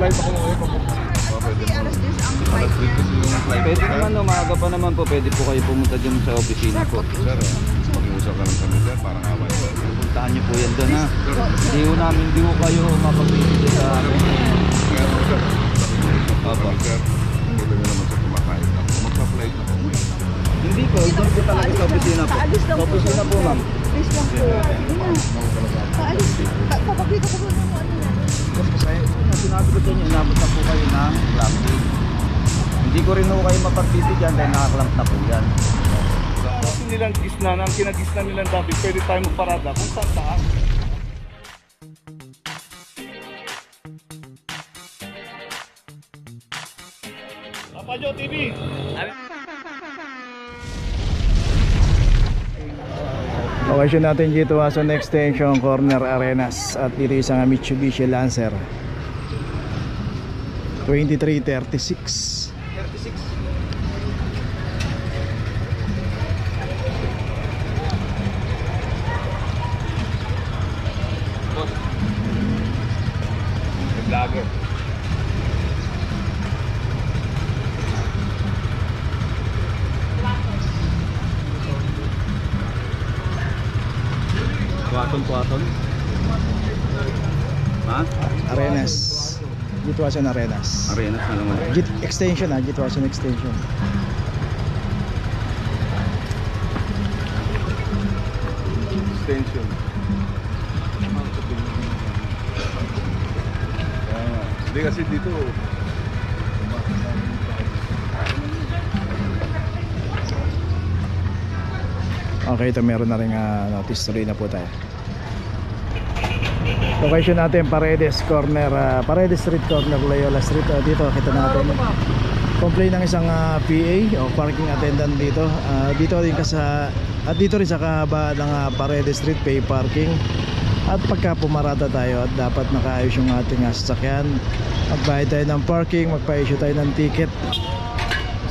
flight ako ngayon. Kasi alas 10 ang flight Alas 10 kasi yung flight. Pwede naman, umaga pa naman po. Pwede po kayo pumunta dyan sa opisina po. Sir, mag-iusap na lang kami sir, parang awan. Puntahan niyo po yan doon ha. Hindi ko kayo mapag-ibig sa amin. Kaya po sir, Opo. sir, ito nyo naman sa kumakain lang. Magpa-flight na po ngayon. Hindi po, hindi po talaga sa opisina po. Sa opisina po ma'am. Please lang po. Paalis. Papakita ko po ng ano na. Sinabi ko sa inyo, inabot na po kayo ng clamping. Hindi ko rin po kayo mapagbibigyan dahil nakaklamp na po yan. Kasi nilang gisna, ang kinagisna nilang dati, pwede tayo magparada kung saan saan. Papajo TV! Location natin dito sa extension corner Arenas at dito isang Mitsubishi Lancer 2336. Vlogger. Puwaton. Ha? Arenas. Gitwasan Arenas. Arenas na naman. Extension Gitwasan extension. Extension. Hindi kasi dito Okay, ito meron na rin notice, tuloy na po tayo. Location natin Paredes corner, Paredes Street corner, Loyola Street. Dito kita natin complaint ng isang PA o parking attendant dito. Dito rin dito rin sa kahabaan ng Paredes Street, pay parking. At pagka pumarada tayo at dapat nakaayos yung ating sasakyan, magbayad tayo ng parking, magpa-issue tayo ng ticket.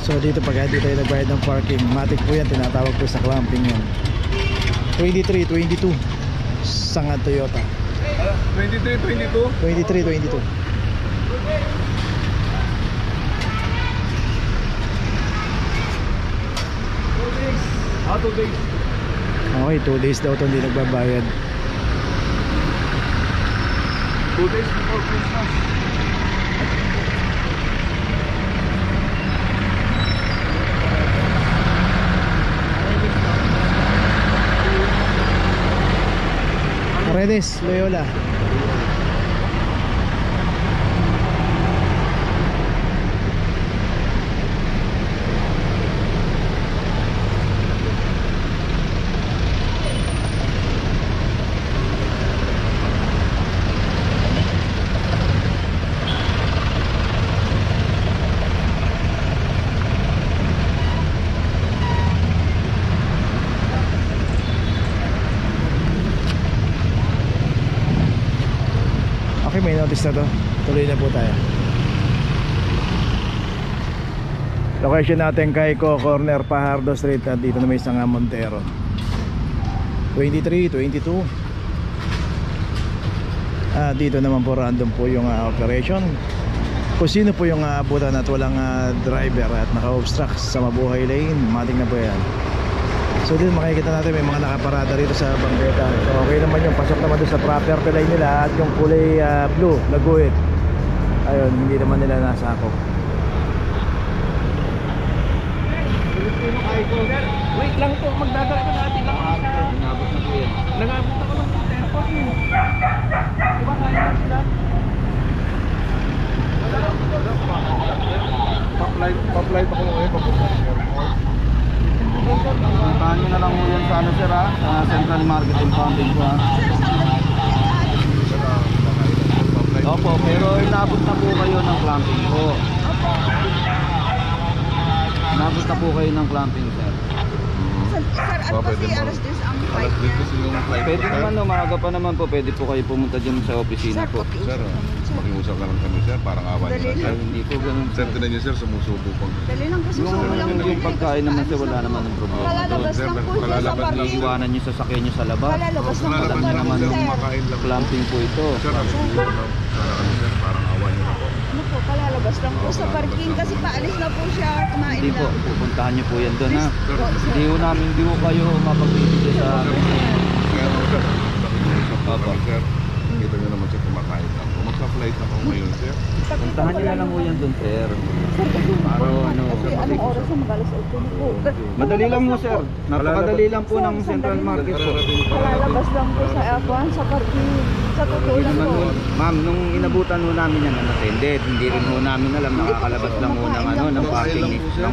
So dito pag hindi tayo nagbayad ng parking, matik po yan, tinatawag po sa clamping yan. 23-22 Sanga Toyota. 23-22? 23-22. Okay, 2 days daw ito hindi nagbabayad. 2 days before Christmas. Paredes, Loyola. Okay, may notice na to. Tuloy na po tayo. Location natin Kaiko corner, Pajardo Street. At dito na may isang Montero 23-22. Dito naman po random po yung operation. Kung sino po yung abutan at walang driver at naka-obstruct sa Mabuhay Lane, mating na po yan. So dito makikita natin may mga nakaparada rito sa bangketa. So okay naman yung pasok naman doon sa property line nila. At yung kulay blue na guhit, ayun, hindi naman nila nasakop. Wait lang po, magdadala ka natin lang. Inabot na po yan. Nangabot ako ng airport mo. Diba kaya na sila? Pa-flight ako ngayon papunta sa airport. Puntahan nyo na lang po yan sa ano sir ha, sa Central Market and Fountain po ha. Opo, pero inabot na po kayo ng clamping po. Inabot na po kayo ng clamping sir. Sir, at kasi alas 10 ang Alas flight 10 kasi yung flight. Pwede naman, umaga pa naman po. Pwede po kayo pumunta dyan sa opisina po. Sir, mag-iusap na lang kami sir, parang awan Dali nyo. Ay, hindi po ganun. Sir, tinan nyo sir, sumusubo pang. Dali lang kasi Yung, sumo lang. yung pagkain naman sir, wala naman ng problema doon. Kalalabas Sir, lang po siya sa kalalabas lang. parking. Iwanan nyo sa sakyan nyo sa labas. Kalalabas lang po sa Kalalabas lang parking, sir, sir. kumakain lang. Clamping po ito. Sir, ano sir, parang awan nyo na po. kalalabas lang po sa parking kasi paalis na po siya, kumain Hindi po, na. pupuntahan niyo po yan doon ha. Po, sir. Hindi ko kayo mapagbibigyan sa amin. Kaya ako sir, nakikiusap po Opo. kami sir. Kita nyo naman sir, kumakain lang po. Magsa-flight na po ngayon sir. Puntahan niyo na lang po yan doon, sir. Para ano, Kasi anong oras na mag-alas 8 na po. madali lang mo, sir. Napakadali lang po ng Central Market po. Kalalabas lang po sa F1, sa parking. Sa totoo Hindi lang naman po. po. Ma'am, nung inabutan ho namin yan, unattended. Hindi rin ho namin alam, nakakalabas lang ho ng ano, ng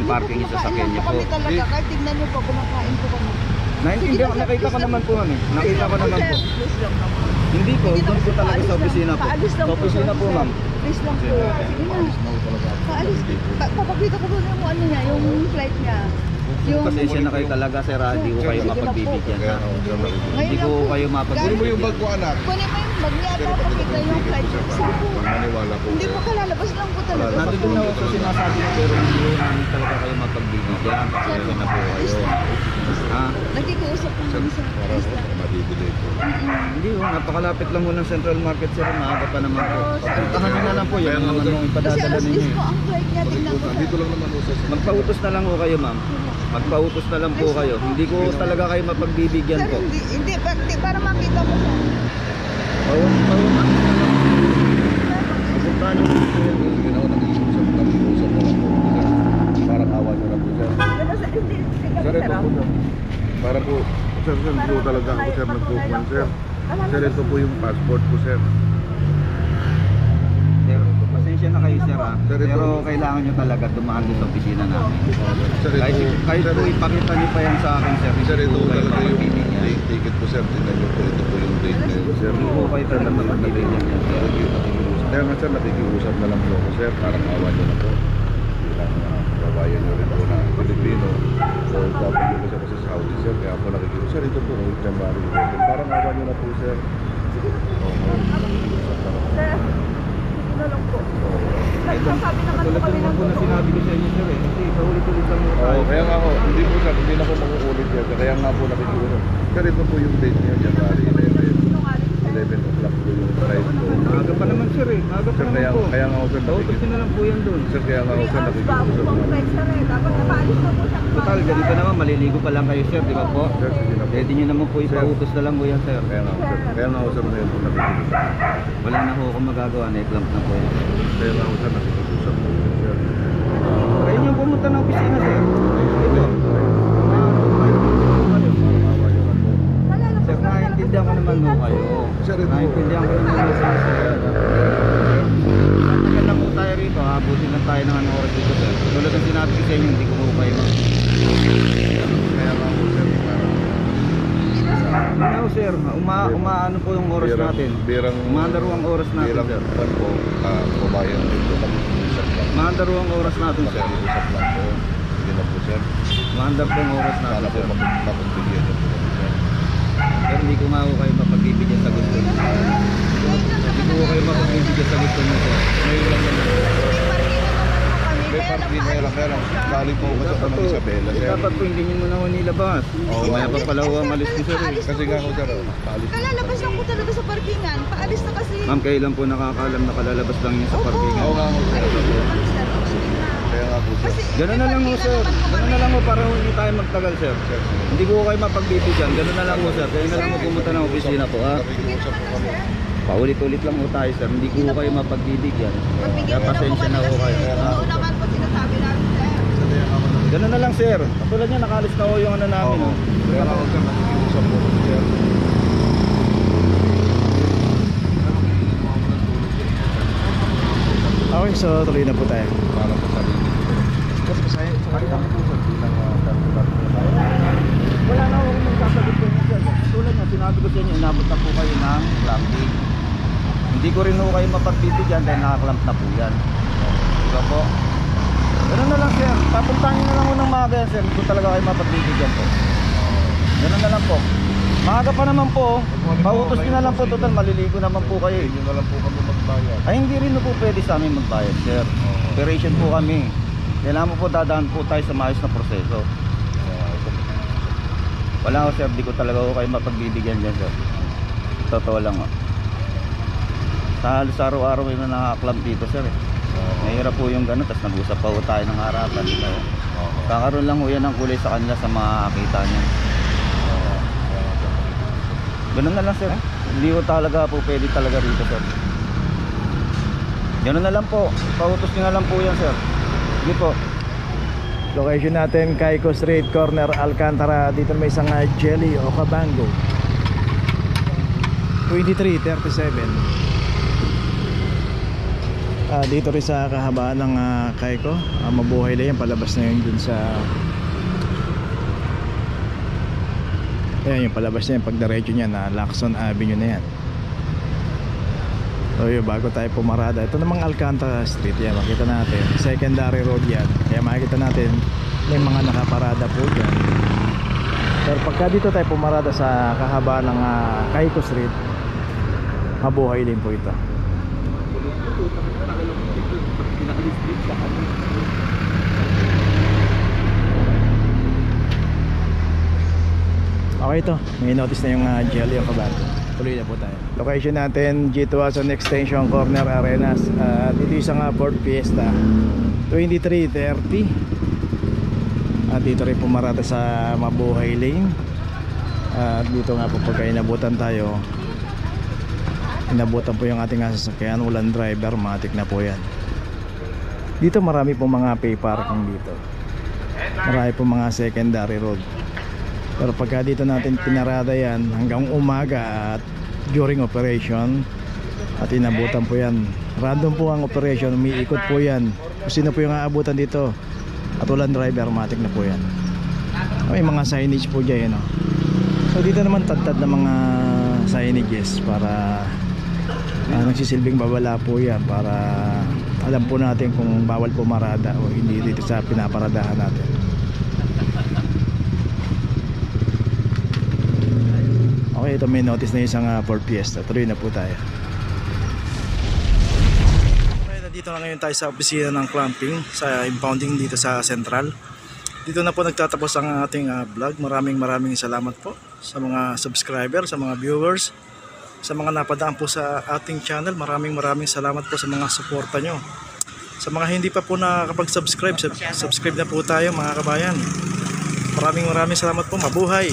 parking yung sasakyan niyo po. Kami talaga, kahit tignan niyo po, kumakain po kami. Naintindihan, nakita ko naman po ano eh. Nakita ko naman po. Please lang naman. Hindi po, doon po talaga sa opisina po. Paalis lang Sa opisina po, ma'am. Please lang po. Sige na. Paalis. Papakita ko po yung ano niya, yung flight niya. Pasensya na kayo talaga, sir. Hindi ko kayo mapagbibigyan. Kaya Ha? ako sir, nakikiusap. Hindi ko kayo Kunin mo yung mapagbibigyan. bag ko anak. Kunin mo yung bag niya at papakita yung flight niya. Sige po. Maniwala po Hindi sir. po kalalabas lang po talaga. Nandito na ako sa sinasabi niyo, pero hindi ko namin talaga kayo mapagbibigyan. Pasensya na po kayo. Ha? Nagkikiusap lang Sir, kami sa para please po, lang. madidelay po. Hindi ho, napakalapit lang ho ng Central Market, sir. Maaga pa naman po. Puntahan nyo na lang po. Yan naman ho Kasi ipadadala alas ninyo. 10 po ang flight niya. Tingnan mo Dito lang naman po sir. Magpautos na lang ho kayo, ma'am. Magpautos na lang po kayo. Hindi ko talaga kayo mapagbibigyan Sir, po. hindi, para makita mo siya. Pupuntahan nyo po. Sige na ako, nakikiusap na lang po sir. Parang awa nyo na po sir. Sir, ito po sir. Para po, sir, hindi po talaga ako sir nagkukuhan sir. Sir, ito po yung passport ko sir. Sir, pasensya na kayo, sir. Ha? Sir, ito- Pero kailangan nyo talaga dumaan doon sa opisina namin. Sir, Kahit, kahit sir, po ipakita nyo pa yan sa akin, sir. sir, Hindi ito po kayo talaga yung mapagbibigyan. date ticket ko sir. Tingnan nyo po, ito po yung date ngayon sir. Hindi po kayo talaga mapagbibigyan yan, sir. Kaya nga sir, nakikiusap na lang po ako sir. Parang awa nyo na po. Bilang kabayan nyo rin po na Pilipino. So, dapat nyo kasi ako sa Saudi sir. Kaya po nakikiusap. Sir, ito po, January 11. Parang awa nyo na po sir. Nakikiusap na lang po. Sir, sige na lang po. Nagsasabi naman po Tulad kami naman ng po na sinabi ko sa inyo, sir. Kasi paulit-ulit lang mo tayo. Oo, kaya nga ako, hindi po sir, hindi na po makukulit yan. Kaya nga po nakikiusap. Sir, ito po yung date niyo, January 11. 11 o'clock po yung flight ko. Maaga pa naman, sir eh. Maaga pa Sir, naman po. kaya nga ako sir, Pautos nyo na lang po yan doon. Sir, kaya nga ako sir, nakikiusap na. Dapat napaalis na po siya. Total, ganito naman, maliligo pa lang kayo, sir, di ba po? Sir, sige na po. Pwede nyo naman po ipautos na lang po yan, sir. Kaya nga ako sir, kaya nga ako sir, ngayon po nakikiusap. Wala na ho akong magagawa, na-clamp na po yan. Kaya nga ako sir, nakikiusap po sir. Try nyo pumunta ng opisina, sir. Ito. Sir, naiintindihan ko naman ho kayo. Sir, ito. Naiintindihan ko naman ho kayo, sir. Tagal lang po tayo rito, abutin lang tayo ng anong oras dito, sir. Tulad ng sinabi ko sa inyo, hindi ko po kayo Kaya nga ako sir, parang Ano, sir, umaano po yung oras natin. Umaandaro ang oras natin, Birang sir. pan po, kabayan dito, nakikiusap lang. Umaandaro ang oras natin, sir. Nakikiusap lang po. Hindi na po sir. Umaandar po ang oras Sana natin, po sir. mapagbigyan niyo po kami sir. Pero hindi ko nga ho kayo mapagbibigyan sa gusto niyo. Hindi ko kayo mapagbibigyan sa gusto niyo, sir. Ngayon lang yan. May parking na lang, kaya lang, galing po ako sa Panang Isabela sir. Dapat po hindi niyo muna ho nilabas. Oo. Mamaya pa pala ho ang alis ni sir. eh. Kasi nga ako sir, paalis. Kalalabas lang po talaga sa parkingan. Paalis na kasi. Ma'am, kayo lang po nakakaalam na kalalabas lang niya sa Opo. parkingan. Oo nga ako sir. Ay, sige na. Kaya nga po sir. Kasi Ganun na lang ho, sir. Ganun na lang ho para hindi tayo magtagal, sir. Hindi ko kayo mapagbibigyan. Ganun na lang ho, sir. Kaya na lang ho pumunta ng opisina po, ha? Nakikiusap po kami. Paulit-ulit lang ho tayo, sir. Hindi ko kayo mapagbibigyan. Magbigyan Kaya pasensya na ho kayo. Oo naman po sinasabi namin sir. Ganun na lang, sir. Katulad niya, nakalis na ho yung ano namin, Oo. oh. Kaya nga ako sir, nakikiusap po kami sir. Okay, so tuloy na po tayo. Para sa sarili ko. Kasi pasaya. Kahit ako po sir, bilang kandidat po tayo. Wala na ho akong magsasagot po niya, sir. Katulad niya, sinabi ko sa inyo, inabot na po kayo ng clamping. Hindi ko rin ho kayo mapagbibigyan dahil nakaklamp na po yan. Diba po? Ganun na lang, sir. Papuntahan nyo na lang ho ng maaga yan, sir. Hindi ko talaga kayo mapagbibigyan po. Ganun na lang po. Maaga pa naman po. Pautos nyo na lang po. Total, maliligo naman po kayo. Hindi na lang po kami magbayad. Ay, hindi rin po pwede sa amin magbayad, sir. Operation po kami. Kailangan mo po dadaan po tayo sa maayos na proseso. Wala ko, sir. Di ko talaga ko kayo mapagbibigyan dyan, sir. Totoo lang, oh. Sa halos araw-araw yung nakaklamp dito, sir. Mahirap po yung gano'n, tapos nag-usap pa po tayo ng harapan. Diba? Kakaroon lang ho yan ng kulay sa kanila sa makakita niya. Ganun na lang sir. Hindi ko talaga po pwede talaga rito sir. Ganun na lang po. Pautos nyo na lang po yan sir. Sige po. Location natin, Caico Street, corner Alcantara. Dito may isang Jelly o Cabango. 2337. Dito rin sa kahabaan ng Caico, mabuhay lang yan, palabas na yun dun sa ayan yung palabas na yan, pag diretso niya na Lacson Avenue na yan. So yun, bago tayo pumarada, ito namang Alcantara Street yan, makita natin secondary road yan, kaya makikita natin may mga nakaparada po dyan. Pero pagka dito tayo pumarada sa kahabaan ng Caico Street, mabuhay din po ito. Okay ito, may notice na yung Jelly o Cabango. Tuloy na po tayo. Location natin, G2 Ason Extension, corner Arenas. Dito yung isang Ford Fiesta 2330. At dito rin pumarata sa Mabuhay Lane. Dito nga po pagka inabutan tayo, inabutan po yung ating sasakyan, walang driver, matik na po yan. Dito marami po mga pay parking dito, marami po mga secondary road. Pero pagka dito natin pinarada yan hanggang umaga at during operation at inabutan po yan, random po ang operation, umiikot po yan kung sino po yung aabutan dito at walang driver, matik na po yan. May mga signage po dyan, no? So dito naman tad-tad na mga signages para nagsisilbing babala po yan, para alam po natin kung bawal po marada o hindi dito sa pinaparadahan natin. Okay, ito may notice na isang Ford Fiesta. Tuloy na po tayo. Okay, nandito na ngayon tayo sa opisina ng clamping, sa impounding dito sa Central. Dito na po nagtatapos ang ating vlog. Maraming salamat po sa mga subscriber, sa mga viewers, sa mga napadaan po sa ating channel. Maraming salamat po sa mga suporta nyo. Sa mga hindi pa po nakakapag-subscribe, subscribe na po tayo mga kabayan. Maraming salamat po. Mabuhay!